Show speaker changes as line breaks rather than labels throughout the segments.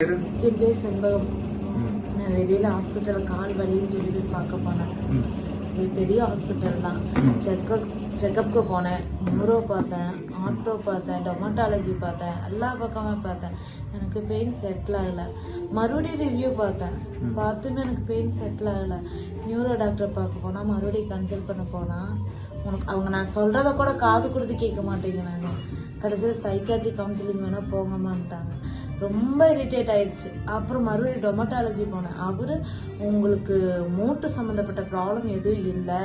என் பேர் செண்பகம். நான் வெளியில் ஹாஸ்பிட்டலில் கால் வலின்னு சொல்லி போய் பார்க்க போனேன். பெரிய ஹாஸ்பிட்டல் தான். செக்கப்புக்கு போனேன். நியூரோ பார்த்தேன், ஆர்த்தோ பார்த்தேன், டொமட்டாலஜி பார்த்தேன், எல்லா பக்கமே பார்த்தேன். எனக்கு பெயின் செட்டில் ஆகலை. மறுபடியும் ரிவ்யூ பார்த்துமே எனக்கு பெயின் செட்டில் ஆகலை. நியூரோ டாக்டரை பார்க்க போனால், மறுபடியும் கன்சல்ட் பண்ண போனால் அவங்க நான் சொல்கிறத கூட காது கொடுத்து கேட்க மாட்டேங்கிறாங்க. கடைசியில் சைக்காட்ரிக் கவுன்சிலிங் வேணால் போங்கம்மான்ட்டாங்க. ரொம்ப இரிட்டேட் ஆயிடுச்சு. அப்புறம் மறுபடியும் டொமட்டாலஜி போனேன். அவரு உங்களுக்கு மூட்டு சம்மந்தப்பட்ட ப்ராப்ளம் எதுவும் இல்லை,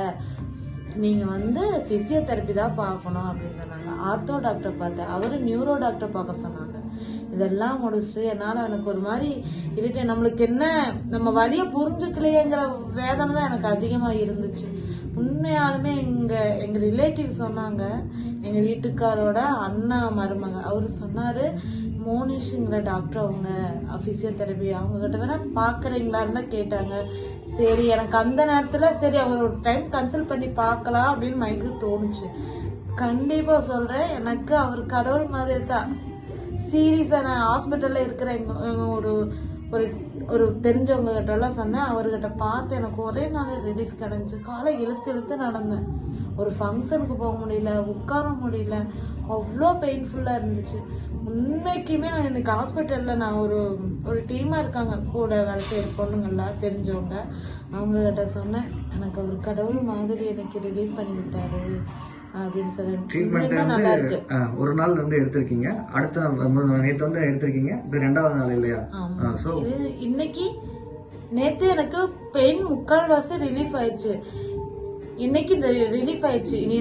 நீங்கள் ஃபிசியோதெரப்பி தான் பார்க்கணும் அப்படின்னு சொன்னாங்க. ஆர்த்தோ டாக்டர் பார்த்தேன். அவரு நியூரோ டாக்டர் பார்க்க சொன்னாங்க. இதெல்லாம் முடிச்சுட்டு என்னால் எனக்கு ஒரு மாதிரி இரிட்டேட். நம்மளுக்கு என்ன, நம்ம வழியை புரிஞ்சுக்கலையேங்கிற வேதனை தான் எனக்கு அதிகமாக இருந்துச்சு. உண்மையாலுமே எங்கள் ரிலேட்டிவ் சொன்னாங்க, எங்கள் வீட்டுக்காரோட அண்ணா மருமக அவர் சொன்னார், மோனிஷுங்கிற டாக்டர் அவங்க ஃபிசியோதெரப்பி அவங்ககிட்ட வேணா பார்க்குறீங்களான்னு தான் கேட்டாங்க. சரி, எனக்கு அந்த நேரத்தில் சரி அவர் ஒரு டைம் கன்சல்ட் பண்ணி பார்க்கலாம் அப்படின்னு மைண்டுக்கு தோணுச்சு. கண்டிப்பாக சொல்கிறேன், எனக்கு அவர் கடவுள் மாதிரி தான். சீரியஸாக நான் ஹாஸ்பிட்டலில் இருக்கிற ஒரு ஒரு ஒரு தெரிஞ்சவங்க கிட்டலாம் சொன்னேன். அவர்கிட்ட பார்த்து எனக்கு ஒரே நாள் ரிலீஃப் கிடைஞ்சி. காலை இழுத்து நடந்தேன். ஒரு ஃபங்க்ஷனுக்கு போக முடியல, உட்கார முடியல, அவ்வளோ பெயின்ஃபுல்லாக இருந்துச்சு. உண்மைக்குமே நான் எனக்கு ஹாஸ்பிட்டலில் நான் ஒரு டீமாக இருக்காங்க கூட வேலை செய்கிற பொண்ணுங்கள்லாம் தெரிஞ்சவங்க. அவங்ககிட்ட சொன்னேன், எனக்கு ஒரு கடவுள் மாதிரி எனக்கு ரிலீஃப் பண்ணி விட்டாரு அப்படின்னு சொல்லி.
ட்ரீட்மெண்ட்
நல்லா இருக்கு.
ஒரு நாள் எடுத்திருக்கீங்க, அடுத்த நேற்று எடுத்திருக்கீங்க, இது 2வது நாள் இல்லையா?
இன்னைக்கு நேத்து எனக்கு பெயின் 3/4 ரிலீஃப் ஆயிடுச்சு. இன்னைக்கு ரிலீஃப் ஆயிடுச்சு. இனி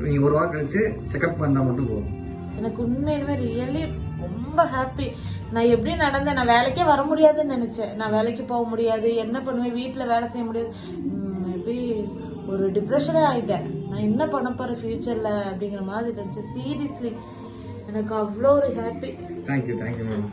நீங்க ஒரு வாரம் கழிச்சு செக்அப் பண்ணா மட்டும் போதும்.
எனக்கு உண்மையிலுமே ரியலி ரொம்ப ஹாப்பி. நான் எப்படி நடந்தேன், நான் வேலைக்கே வர முடியாதுன்னு நினைச்சேன். நான் வேலைக்கு போக முடியாது, என்ன பண்ணுவேன், வீட்டில் வேலை செய்ய முடியாது, மேபி ஒரு டிப்ரெஷனே ஆகிட்டேன். நான் என்ன பண்ண போகிறேன் ஃபியூச்சரில் அப்படிங்கிற மாதிரி இருந்துச்சு. சீரியஸ்லி எனக்கு அவ்வளோ ஒரு ஹாப்பி.
Thank you ma'am.